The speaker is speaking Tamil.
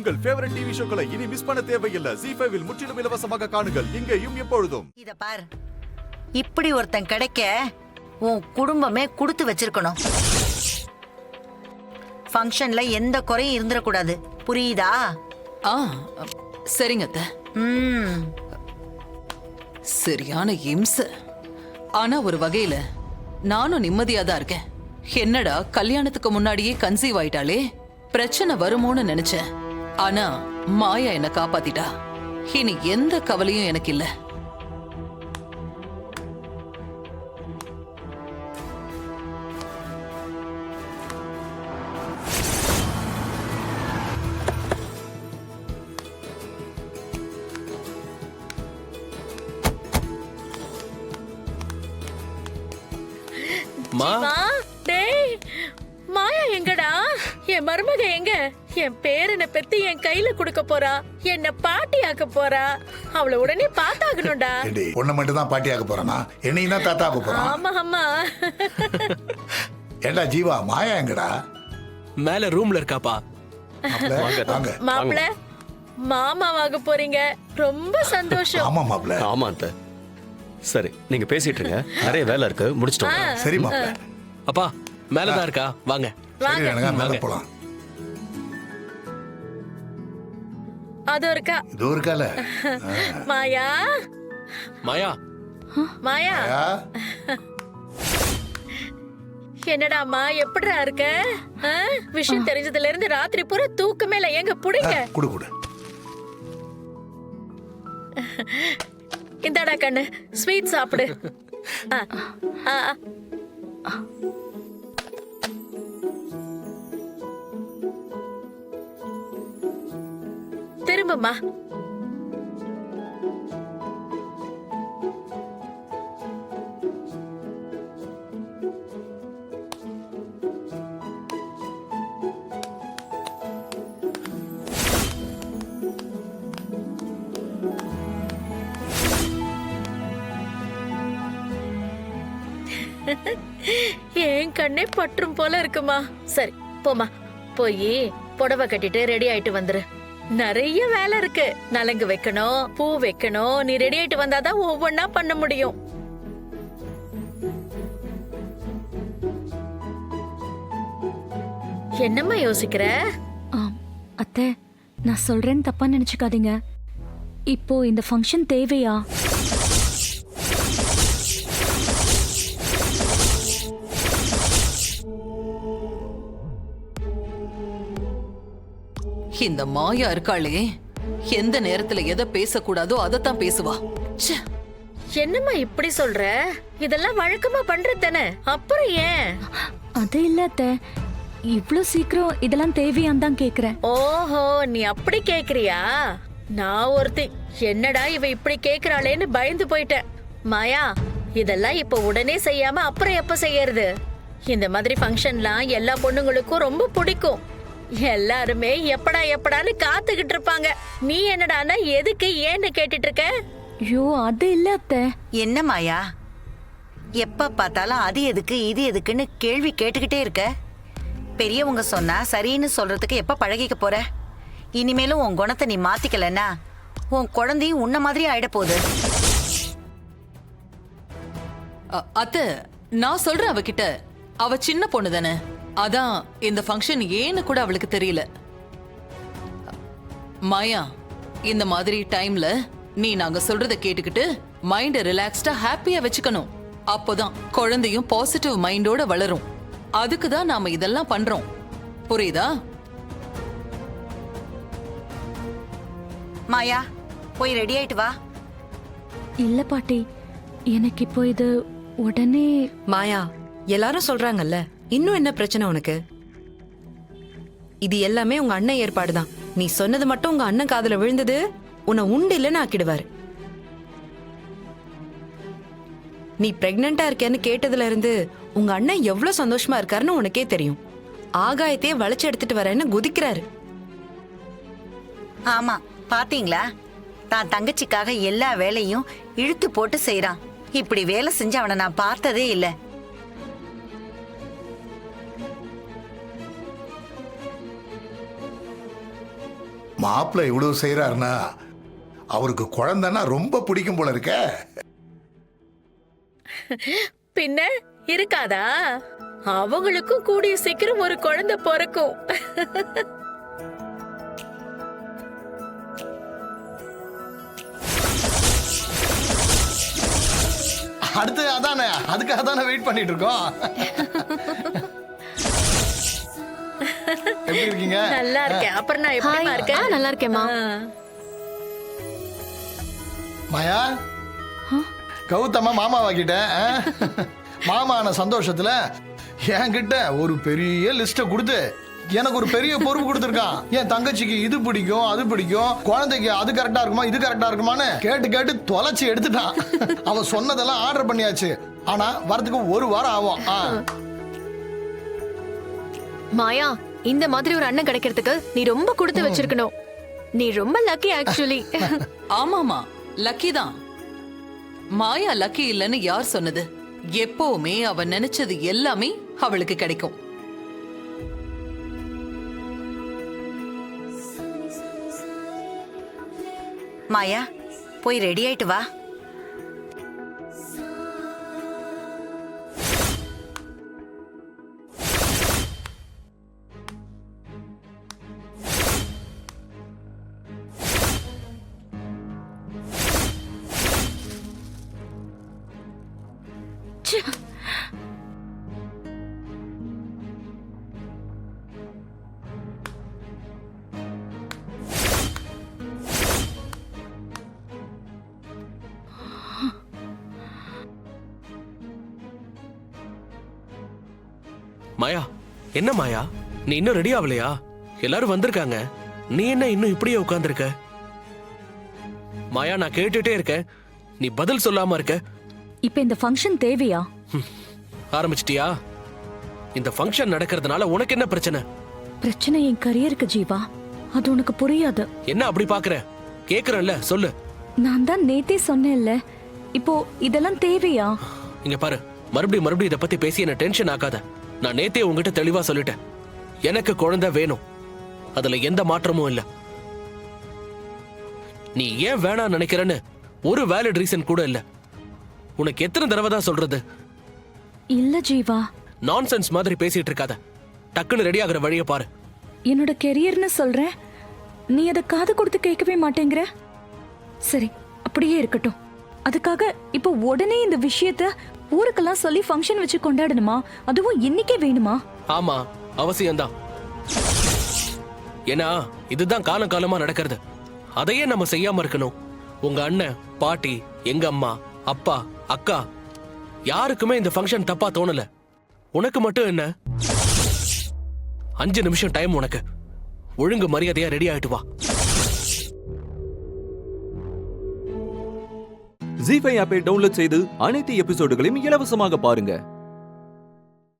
உங்கள் ஃபேவரட் டிவி ஷோக்களை இனி மிஸ் பண்ண தேவையில்லை. ZEE5 இல் முற்றிலும் இலவசமாக காணுங்கள். இங்கேயும் எப்பொழுதும். இத பார், இப்படி ஒருத்தன் கிடைக்க உன் குடும்பமே கொடுத்து வச்சிருக்கணும். ஃபங்க்ஷன்ல எந்த குறையும் இருந்துடக்கூடாது, புரியுதா? சரிங்க அத்தை. சரியான இம்சை. ஆனா ஒரு வகையில நானும் நிம்மதியா தான் இருக்கேன். என்னடா கல்யாணத்துக்கு முன்னாடியே கன்சீவ் ஆயிட்டாலே, பிரச்சனை வருமோன்னு நினைச்சேன். ஆனா மாயா என்ன காப்பாத்திட்டா. இனி எந்த கவலையும் எனக்கு இல்ல. மாயா எங்கடா? என் மருமக எங்க? என் பேரனை பெத்து என் கையில குடுக்க போறா, என்ன பாட்டி ஆக்க போறா. அவளை உடனே பாத்தாகணும்டா. பொண்ணு மட்டும் தான் பாட்டி ஆக்க போறானா? என்னையும் தான் தாத்தா ஆக்க போறான். ஆமா ஆமா. ஏண்டா ஜீவா, மாயா எங்கடா? மேல ரூம்ல இருக்காப்பா. மாப்பிள்ள, மாமாவாக போறீங்க, ரொம்ப சந்தோஷம். ஆமா மாப்பிள்ள. ஆமா அத்தை. சரி, நீங்க பேசிட்டு இருங்க, நிறைய வேலை இருக்கு, முடிச்சிட்டோம். சரி மாப்பிள்ள. அப்பா மேலதான் இருக்கா, வாங்க. சரி எனக்கு மேல போலாம். அது இருக்கா? இது இருக்கால. மாயா, மாயா, மாயா. என்னடாமா எப்படிடா இருக்க? விஷயம் தெரிஞ்சதுல இருந்து ராத்திரி பூரா தூக்கமே இல்ல. எங்க புடிங்க. குடு குடு. இந்தாடா கண்ணு, ஸ்வீட் சாப்பிடு. திரும்பமா. ஏன் கண்ணே பற்றும் போல இருக்குமா? சரி போமா, போய் புடவை கட்டிட்டு ரெடி ஆயிட்டு வந்துரு. நிறைய வேலை இருக்கு. நலங்கு வைக்கணும், பூ வைக்கணும். நீ ரெடி ஆயிட்டு வந்தாதான் ஒவ்வொன்னா பண்ண முடியும். என்னம்மா யோசிக்கிற? அத்தை, நான் சொல்றேன்னு தப்பா நினைச்சுக்காதீங்க. இப்போ இந்த ஃபங்க்ஷன் தேவையா? இந்த மாயா இருக்காளே, எந்த நேரத்துல எதை பேசக்கூடாதோ அதத்தான் பேசுவா. என்னம்மா இப்படி சொல்ற? இதெல்லாம் வழக்கமா பண்றதானே, அப்புறம் ஏன்? அது இல்ல அத்தை, இவ்ளோ சீக்கிரம் இதெல்லாம் தேவையான்னு தான் கேக்குறேன். ஓஹோ, நீ அப்படி கேக்குறியா? நான் ஒருத்தி, என்னடா இவ இப்படி கேக்குறாளேன்னு பயந்து போயிட்டேன். மாயா, இதெல்லாம் இப்ப உடனே செய்யாம அப்புறம் எப்ப செய்யறது? இந்த மாதிரி ஃபங்க்ஷன்லாம் எல்லா பொண்ணுங்களுக்கும் ரொம்ப பிடிக்கும். எல்லாருமே எப்படா எப்படான்னு காத்துக்கிட்டு இருப்பாங்க. நீ என்னடானா எதுக்கு ஏன்னு கேட்டுட்டு இருக்க? ஐயோ அது இல்ல அத்தை. என்ன மாயா, எப்ப பார்த்தாலும் அது எதுக்கு இது எதுக்குன்னு கேள்வி கேட்டுக்கிட்டே இருக்க. பெரியவங்க சொன்னா சரின்னு சொல்றதுக்கு எப்ப பழகிக்க போற? இனிமேலும் உன் குணத்தை நீ மாத்திக்கலன்னா உன் குழந்தையும் உன்ன மாதிரி ஆயிட போகுது. அத்தை, நான் சொல்றேன் அவகிட்ட, அவ சின்ன பொண்ணு தானே. அதான் இந்த ஃபங்க்ஷன் ஏன்னு கூட அவளுக்கு தெரியல. மாயா, இந்த மாதிரி டைம்ல நீ நாங்க சொல்றத கேட்டுக்கிட்டு மைண்ட ரிலாக்ஸ்டா ஹாப்பியா வச்சுக்கணும். அப்போதான் குழந்தையும் பாசிட்டிவ் மைண்டோட வளரும். அதுக்கு தான் நாம இதெல்லாம் பண்றோம், புரியுதா? மாயா, போய் ரெடி ஆயிட்டு வா. இல்ல பாட்டி, எனக்கு இப்போ இது உடனே. மாயா, எல்லாரும் சொல்றாங்கல்ல, இன்னும் என்ன பிரச்சனை உனக்கு? இது எல்லாமே உங்க அண்ணன் ஏற்பாடுதான். நீ சொன்னது மட்டும் உங்க அண்ணன் காதுல விழுந்தது, உன்னை உண்டு இல்லைன்னு ஆக்கிடுவாரு. நீ பிரெக்னண்டா இருக்கேன்னு கேட்டதுல இருந்து உங்க அண்ணன் எவ்வளவு சந்தோஷமா இருக்காருன்னு உனக்கே தெரியும். ஆகாயத்தையே வளைச்சு எடுத்துட்டு வரேன்னு குதிக்கிறாரு. ஆமா, பாத்தீங்களா? தான் தங்கச்சிக்காக எல்லா வேலையும் இழுத்து போட்டு செய்யறான். இப்படி வேலை செஞ்சு அவனை நான் பார்த்ததே இல்ல. மாப்பிள்ளை இவ்வளவு செய்யறாருன்னா அவருக்கு குழந்தைன்னா ரொம்ப பிடிக்கும் போல இருக்க. பின்ன இருக்காதா? அவங்களுக்கும் கூடிய சீக்கிரம் ஒரு குழந்தை பிறக்கும். அடுத்து அதானே, அதுக்காக தானே வெயிட் பண்ணிட்டு இருக்கோம். எப்படி இருக்கீங்க? நல்லா இருக்கேன். அப்புறம் நான் எப்படி இருக்கேன்? நல்லா இருக்கேம்மா. மாயா, கௌதமா மாமா வாக்கிட்டேன். மாமா ஆன சந்தோஷத்துல என்கிட்ட ஒரு பெரிய லிஸ்ட கொடுத்து எனக்கு ஒரு பெரிய பொறுப்பு கொடுத்துருக்கான். என் தங்கச்சிக்கு இது பிடிக்கும், அது பிடிக்கும், குழந்தைக்கு அது கரெக்டா இருக்குமா, இது கரெக்டா இருக்குமான்னு கேட்டு கேட்டு தொலைச்சி எடுத்துட்டான். அவன் சொன்னதெல்லாம் ஆர்டர் பண்ணியாச்சு. ஆனா வரதுக்கு 1 வாரம் ஆகும். மாயா, இந்த மாதிரி ஒரு அண்ணன் கிடைக்கிறதுக்கு நீ ரொம்ப கொடுத்து வச்சிருக்கணும். நீ ரொம்ப லக்கி ஆக்சுவலி. ஆமாமா, லக்கி தான். மாயா லக்கி இல்லைன்னு யார் சொன்னது? எப்பவுமே அவ நினைச்சது எல்லாமே அவளுக்கு கிடைக்கும். மாயா, போய் ரெடி ஆயிட்டு வா. மாயா, என்ன மாயா, நீ இன்னும் ரெடி ஆகலையா? எல்லாரும் வந்திருக்காங்க, நீ என்ன இன்னும் இப்படியே உட்கார்ந்திருக்க? மாயா, நான் கேட்டுட்டே இருக்கேன், நீ பதில் சொல்லாம இருக்க. இப்ப இந்த ஃபங்க்ஷன் தேவையா? ஆரம்பிச்சிட்டியா? இந்த ஃபங்க்ஷன் நடக்கிறதுனால உனக்கு என்ன பிரச்சனை? பிரச்சனை என் கரியருக்கு ஜீவா. அது உனக்கு புரியாது. என்ன அப்படி பாக்குற? கேக்குறேன்ல, சொல்லு. நான் தான் நேத்தே சொன்னேன்ல, இப்போ இதெல்லாம் தேவையா? இங்க பாரு, மறுபடியும் இத பத்தி பேசி என்ன டென்ஷன் ஆக்காத. நான் நேத்தே உங்ககிட்ட தெளிவா சொல்லிட்டேன், எனக்கு குழந்தை வேணும், அதுல எந்த மாற்றமும் இல்ல. நீ ஏன் வேணாம் நினைக்கிறன்னு ஒரு வேலிட் ரீசன் கூட இல்ல. உனக்கு எத்தனை தடவை தான் சொல்றது? இல்ல ஜீவா, நான்சென்ஸ் மாதிரி பேசிட்டு இருக்காத. டக்குன்னு ரெடி ஆகுற வழியை பாரு. என்னோட கெரியர்னு சொல்றேன், நீ அதை காது கொடுத்து கேட்கவே மாட்டேங்கிற. சரி, அப்படியே இருக்கட்டும். அதுக்காக இப்போ உடனே இந்த விஷயத்த ஊருக்கெல்லாம் சொல்லி ஃபங்க்ஷன் வச்சு கொண்டாடணுமா? அதுவும் இன்னைக்கே வேணுமா? ஆமா, அவசியம்தான். ஏன்னா இதுதான் காலம் காலமா நடக்கிறது. அதையே நம்ம செய்யாம இருக்கணும். உங்க அண்ணன், பாட்டி, எங்க அம்மா, அப்பா, அக்கா, யாருக்குமே இந்த ஃபங்க்ஷன் தப்பா தோணல. உனக்கு மட்டும் என்ன? 5 நிமிஷம் டைம் உனக்கு. ஒழுங்கு மரியாதையா ரெடி ஆயிட்டு வா. ஜீ5 ஆப்பை டவுன்லோட் செய்து அனைத்து எபிசோடுகளையும் இலவசமாக பாருங்க.